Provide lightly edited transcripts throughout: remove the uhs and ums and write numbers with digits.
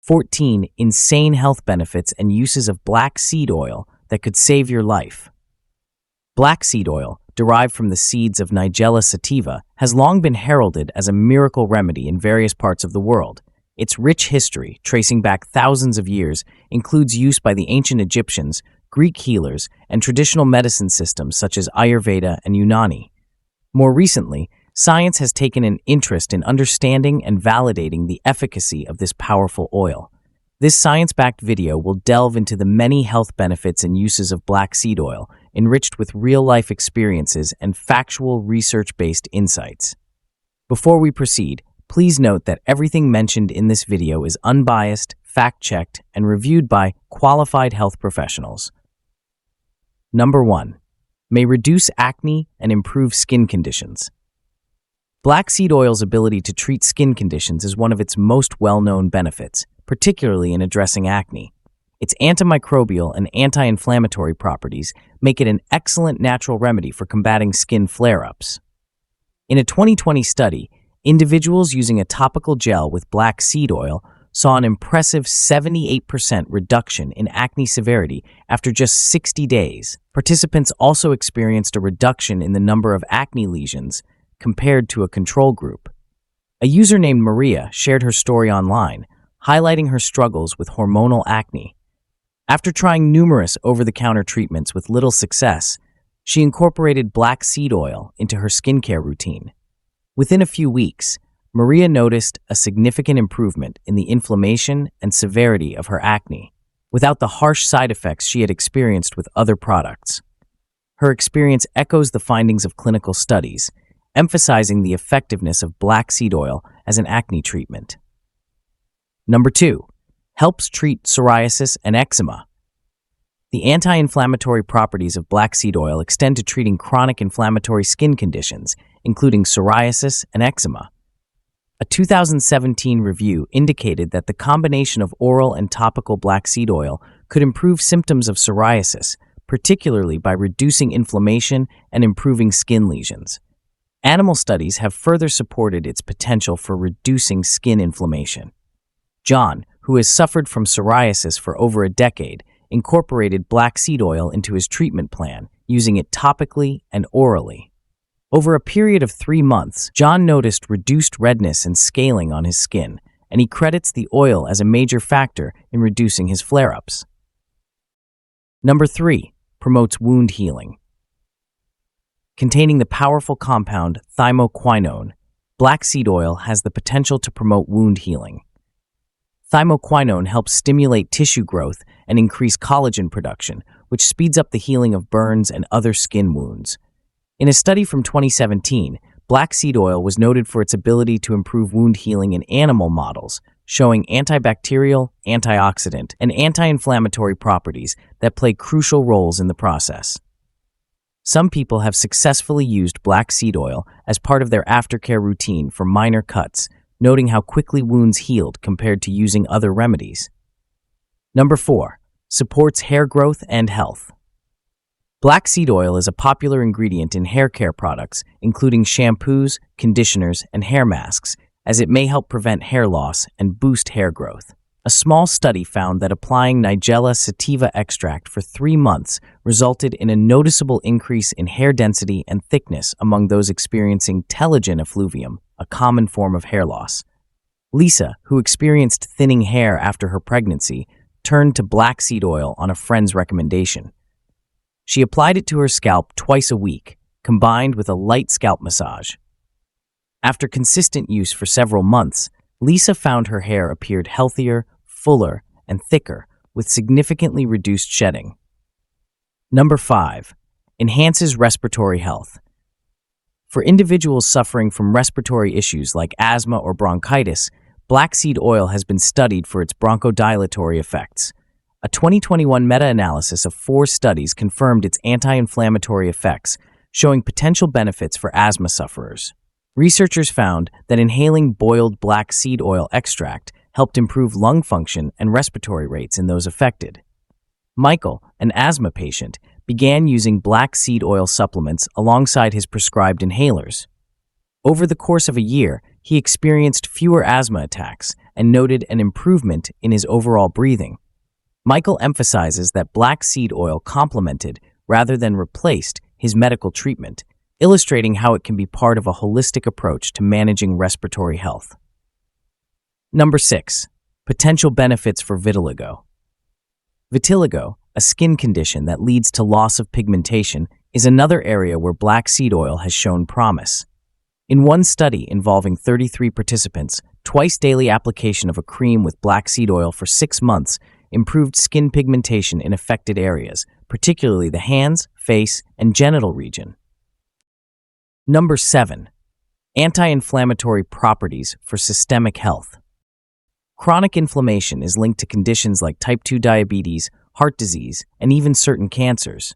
14 insane health benefits and uses of black seed oil that could save your life. Black seed oil, derived from the seeds of Nigella sativa, has long been heralded as a miracle remedy in various parts of the world. Its rich history, tracing back thousands of years, includes use by the ancient Egyptians, Greek healers, and traditional medicine systems such as Ayurveda and Unani. More recently, science has taken an interest in understanding and validating the efficacy of this powerful oil. This science-backed video will delve into the many health benefits and uses of black seed oil, enriched with real-life experiences and factual research-based insights. Before we proceed, please note that everything mentioned in this video is unbiased, fact-checked, and reviewed by qualified health professionals. Number 1. May reduce acne and improve skin conditions. Black seed oil's ability to treat skin conditions is one of its most well-known benefits, particularly in addressing acne. Its antimicrobial and anti-inflammatory properties make it an excellent natural remedy for combating skin flare-ups. In a 2020 study, individuals using a topical gel with black seed oil saw an impressive 78% reduction in acne severity after just 60 days. Participants also experienced a reduction in the number of acne lesions compared to a control group. A user named Maria shared her story online, highlighting her struggles with hormonal acne. After trying numerous over-the-counter treatments with little success, she incorporated black seed oil into her skincare routine. Within a few weeks, Maria noticed a significant improvement in the inflammation and severity of her acne, without the harsh side effects she had experienced with other products. Her experience echoes the findings of clinical studies, emphasizing the effectiveness of black seed oil as an acne treatment. Number 2. Helps treat psoriasis and eczema. The anti-inflammatory properties of black seed oil extend to treating chronic inflammatory skin conditions, including psoriasis and eczema. A 2017 review indicated that the combination of oral and topical black seed oil could improve symptoms of psoriasis, particularly by reducing inflammation and improving skin lesions. Animal studies have further supported its potential for reducing skin inflammation. John, who has suffered from psoriasis for over a decade, incorporated black seed oil into his treatment plan, using it topically and orally. Over a period of 3 months, John noticed reduced redness and scaling on his skin, and he credits the oil as a major factor in reducing his flare-ups. Number 3. Promotes wound healing. Containing the powerful compound thymoquinone, black seed oil has the potential to promote wound healing. Thymoquinone helps stimulate tissue growth and increase collagen production, which speeds up the healing of burns and other skin wounds. In a study from 2017, black seed oil was noted for its ability to improve wound healing in animal models, showing antibacterial, antioxidant, and anti-inflammatory properties that play crucial roles in the process. Some people have successfully used black seed oil as part of their aftercare routine for minor cuts, noting how quickly wounds healed compared to using other remedies. Number 4. Supports hair growth and health. Black seed oil is a popular ingredient in hair care products, including shampoos, conditioners, and hair masks, as it may help prevent hair loss and boost hair growth. A small study found that applying Nigella sativa extract for 3 months resulted in a noticeable increase in hair density and thickness among those experiencing telogen effluvium, a common form of hair loss. Lisa, who experienced thinning hair after her pregnancy, turned to black seed oil on a friend's recommendation. She applied it to her scalp twice a week, combined with a light scalp massage. After consistent use for several months, Lisa found her hair appeared healthier, fuller, and thicker, with significantly reduced shedding. Number 5. Enhances respiratory health. For individuals suffering from respiratory issues like asthma or bronchitis, black seed oil has been studied for its bronchodilatory effects. A 2021 meta-analysis of 4 studies confirmed its anti-inflammatory effects, showing potential benefits for asthma sufferers. Researchers found that inhaling boiled black seed oil extract helped improve lung function and respiratory rates in those affected. Michael, an asthma patient, began using black seed oil supplements alongside his prescribed inhalers. Over the course of a year, he experienced fewer asthma attacks and noted an improvement in his overall breathing. Michael emphasizes that black seed oil complemented, rather than replaced, his medical treatment, illustrating how it can be part of a holistic approach to managing respiratory health. Number 6. Potential benefits for vitiligo. Vitiligo, a skin condition that leads to loss of pigmentation, is another area where black seed oil has shown promise. In one study involving 33 participants, twice-daily application of a cream with black seed oil for 6 months improved skin pigmentation in affected areas, particularly the hands, face, and genital region. Number 7. Anti-inflammatory properties for systemic health. Chronic inflammation is linked to conditions like type 2 diabetes, heart disease, and even certain cancers.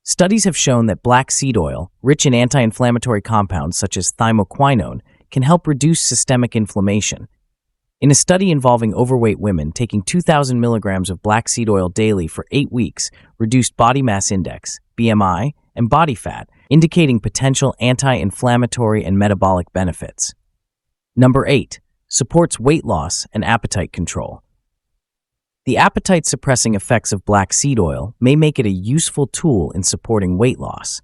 Studies have shown that black seed oil, rich in anti-inflammatory compounds such as thymoquinone, can help reduce systemic inflammation. In a study involving overweight women, taking 2,000 milligrams of black seed oil daily for 8 weeks reduced body mass index, BMI, and body fat, indicating potential anti-inflammatory and metabolic benefits. Number 8. Supports weight loss and appetite control. The appetite-suppressing effects of black seed oil may make it a useful tool in supporting weight loss.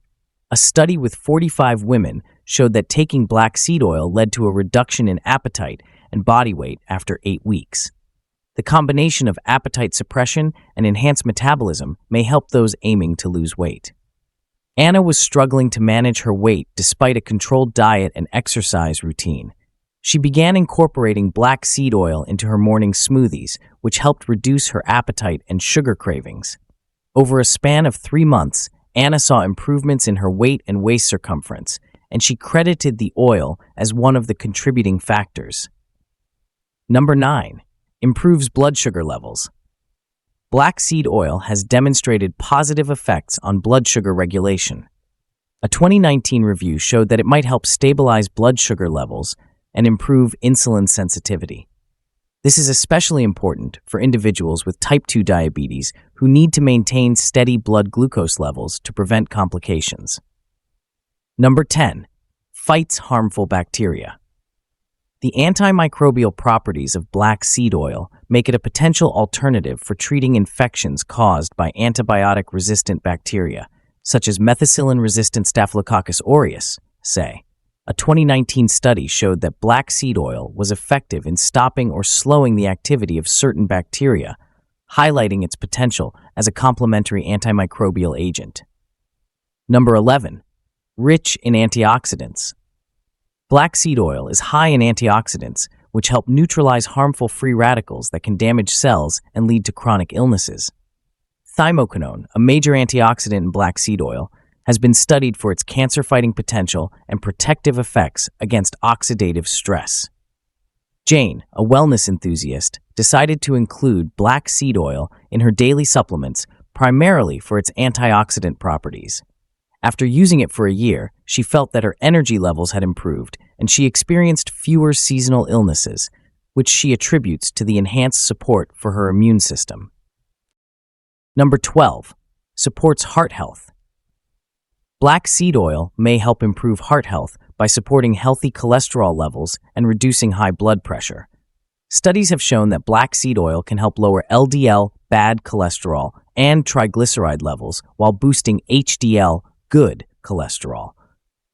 A study with 45 women showed that taking black seed oil led to a reduction in appetite and body weight after 8 weeks. The combination of appetite suppression and enhanced metabolism may help those aiming to lose weight. Anna was struggling to manage her weight despite a controlled diet and exercise routine. She began incorporating black seed oil into her morning smoothies, which helped reduce her appetite and sugar cravings. Over a span of 3 months, Anna saw improvements in her weight and waist circumference, and she credited the oil as one of the contributing factors. Number 9. Improves blood sugar levels. Black seed oil has demonstrated positive effects on blood sugar regulation. A 2019 review showed that it might help stabilize blood sugar levels and improve insulin sensitivity. This is especially important for individuals with type 2 diabetes who need to maintain steady blood glucose levels to prevent complications. Number 10. Fights harmful bacteria. The antimicrobial properties of black seed oil make it a potential alternative for treating infections caused by antibiotic-resistant bacteria, such as methicillin-resistant Staphylococcus aureus, say. A 2019 study showed that black seed oil was effective in stopping or slowing the activity of certain bacteria, highlighting its potential as a complementary antimicrobial agent. Number 11. Rich in antioxidants. Black seed oil is high in antioxidants, which help neutralize harmful free radicals that can damage cells and lead to chronic illnesses. Thymoquinone, a major antioxidant in black seed oil, has been studied for its cancer-fighting potential and protective effects against oxidative stress. Jane, a wellness enthusiast, decided to include black seed oil in her daily supplements primarily for its antioxidant properties. After using it for a year, she felt that her energy levels had improved and she experienced fewer seasonal illnesses, which she attributes to the enhanced support for her immune system. Number 12. Supports heart health. Black seed oil may help improve heart health by supporting healthy cholesterol levels and reducing high blood pressure. Studies have shown that black seed oil can help lower LDL, bad cholesterol, and triglyceride levels while boosting HDL, good cholesterol.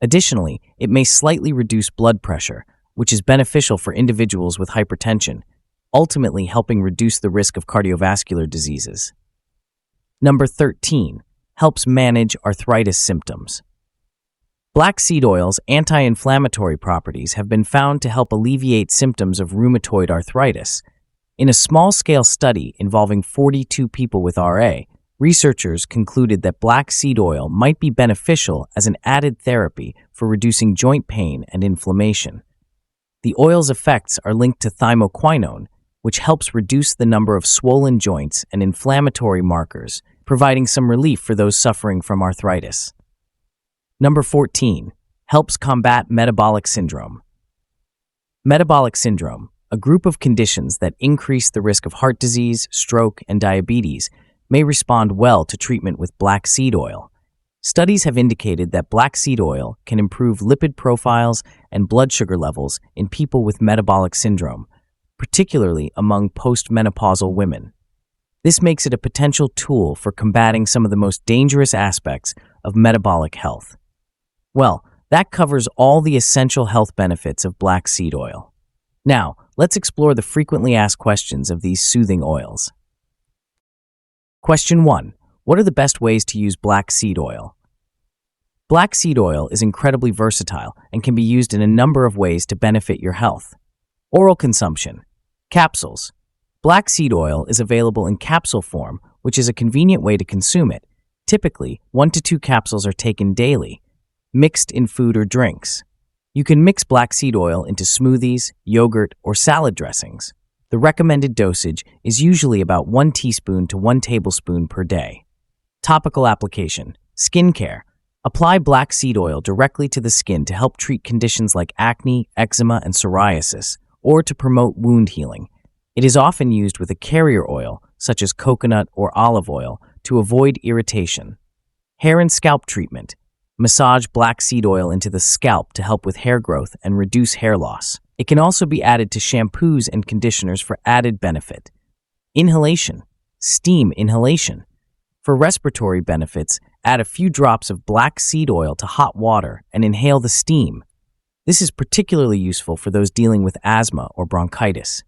Additionally, it may slightly reduce blood pressure, which is beneficial for individuals with hypertension, ultimately helping reduce the risk of cardiovascular diseases. Number 13. Helps manage arthritis symptoms. Black seed oil's anti-inflammatory properties have been found to help alleviate symptoms of rheumatoid arthritis. In a small-scale study involving 42 people with RA, researchers concluded that black seed oil might be beneficial as an added therapy for reducing joint pain and inflammation. The oil's effects are linked to thymoquinone, which helps reduce the number of swollen joints and inflammatory markers, providing some relief for those suffering from arthritis. Number 14. Helps combat metabolic syndrome. Metabolic syndrome, a group of conditions that increase the risk of heart disease, stroke, and diabetes, may respond well to treatment with black seed oil. Studies have indicated that black seed oil can improve lipid profiles and blood sugar levels in people with metabolic syndrome, particularly among postmenopausal women. This makes it a potential tool for combating some of the most dangerous aspects of metabolic health. Well, that covers all the essential health benefits of black seed oil. Now, let's explore the frequently asked questions of these soothing oils. Question 1. What are the best ways to use black seed oil? Black seed oil is incredibly versatile and can be used in a number of ways to benefit your health. Oral consumption. Capsules. Black seed oil is available in capsule form, which is a convenient way to consume it. Typically, 1 to 2 capsules are taken daily, mixed in food or drinks. You can mix black seed oil into smoothies, yogurt, or salad dressings. The recommended dosage is usually about 1 teaspoon to 1 tablespoon per day. Topical application. Skincare. Apply black seed oil directly to the skin to help treat conditions like acne, eczema, and psoriasis, or to promote wound healing. It is often used with a carrier oil, such as coconut or olive oil, to avoid irritation. Hair and scalp treatment. Massage black seed oil into the scalp to help with hair growth and reduce hair loss. It can also be added to shampoos and conditioners for added benefit. Inhalation. Steam inhalation. For respiratory benefits, add a few drops of black seed oil to hot water and inhale the steam. This is particularly useful for those dealing with asthma or bronchitis.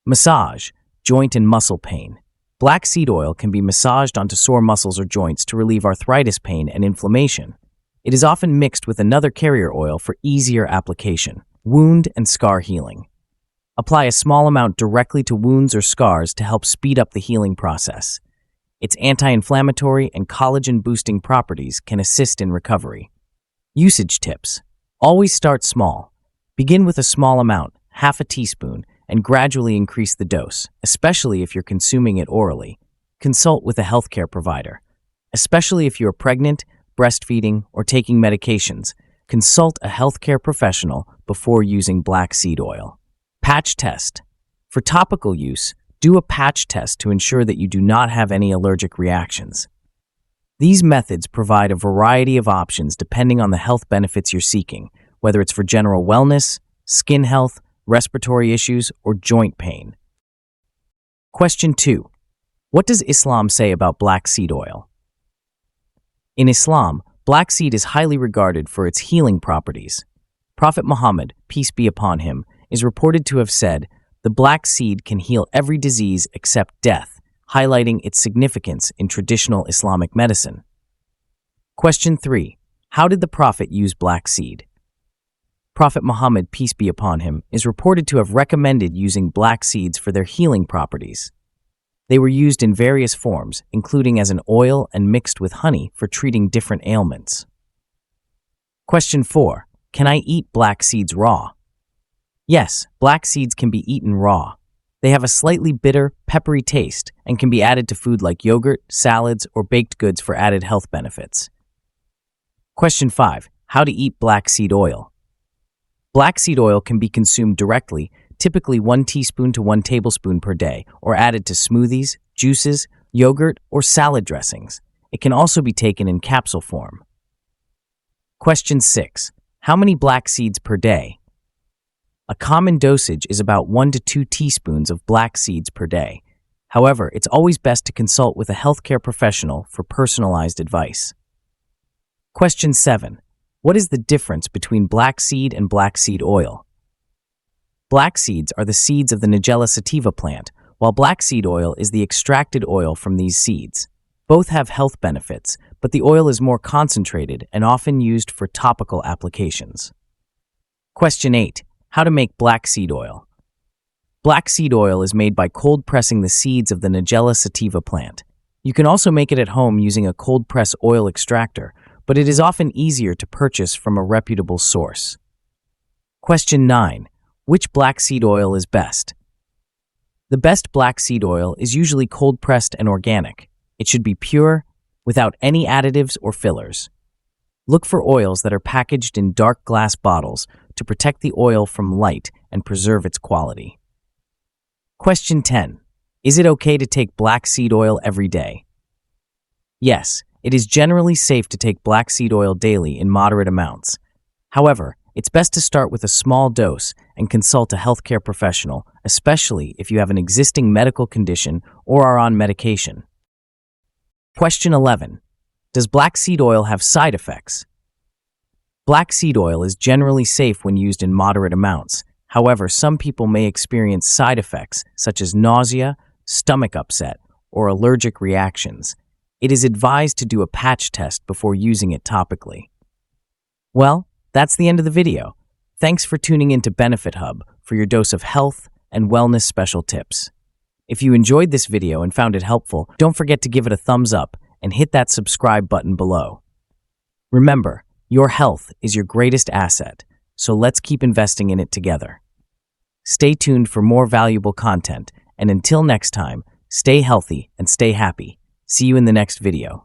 Massage, joint and muscle pain. Black seed oil can be massaged onto sore muscles or joints to relieve arthritis pain and inflammation. It is often mixed with another carrier oil for easier application. Wound and scar healing. Apply a small amount directly to wounds or scars to help speed up the healing process. Its anti-inflammatory and collagen-boosting properties can assist in recovery. Usage tips. Always start small. Begin with a small amount, half a teaspoon, and gradually increase the dose, especially if you're consuming it orally. Consult with a healthcare provider. Especially if you're pregnant, breastfeeding, or taking medications, consult a healthcare professional before using black seed oil. Patch test. For topical use, do a patch test to ensure that you do not have any allergic reactions. These methods provide a variety of options depending on the health benefits you're seeking, whether it's for general wellness, skin health, respiratory issues, or joint pain. Question 2. What does Islam say about black seed oil? In Islam, black seed is highly regarded for its healing properties. Prophet Muhammad, peace be upon him, is reported to have said, "The black seed can heal every disease except death," highlighting its significance in traditional Islamic medicine. Question 3. How did the Prophet use black seed? Prophet Muhammad, peace be upon him, is reported to have recommended using black seeds for their healing properties. They were used in various forms, including as an oil and mixed with honey for treating different ailments. Question 4. Can I eat black seeds raw? Yes, black seeds can be eaten raw. They have a slightly bitter, peppery taste and can be added to food like yogurt, salads, or baked goods for added health benefits. Question 5. How to eat black seed oil? Black seed oil can be consumed directly, typically 1 teaspoon to 1 tablespoon per day, or added to smoothies, juices, yogurt, or salad dressings. It can also be taken in capsule form. Question 6. How many black seeds per day? A common dosage is about 1 to 2 teaspoons of black seeds per day. However, it's always best to consult with a healthcare professional for personalized advice. Question 7. What is the difference between black seed and black seed oil? Black seeds are the seeds of the Nigella sativa plant, while black seed oil is the extracted oil from these seeds. Both have health benefits, but the oil is more concentrated and often used for topical applications. Question 8. How to make black seed oil. Black seed oil is made by cold pressing the seeds of the Nigella sativa plant. You can also make it at home using a cold press oil extractor, but it is often easier to purchase from a reputable source. Question 9. Which black seed oil is best? The best black seed oil is usually cold pressed and organic. It should be pure, without any additives or fillers. Look for oils that are packaged in dark glass bottles to protect the oil from light and preserve its quality. Question 10. Is it okay to take black seed oil every day? Yes, It is generally safe to take black seed oil daily in moderate amounts. However, it's best to start with a small dose and consult a healthcare professional, especially if you have an existing medical condition or are on medication. Question 11. Does black seed oil have side effects? Black seed oil is generally safe when used in moderate amounts. However, some people may experience side effects such as nausea, stomach upset, or allergic reactions. It is advised to do a patch test before using it topically. Well, that's the end of the video. Thanks for tuning in to Benefit Hub for your dose of health and wellness special tips. If you enjoyed this video and found it helpful, don't forget to give it a thumbs up and hit that subscribe button below. Remember, your health is your greatest asset, so let's keep investing in it together. Stay tuned for more valuable content, and until next time, stay healthy and stay happy. See you in the next video.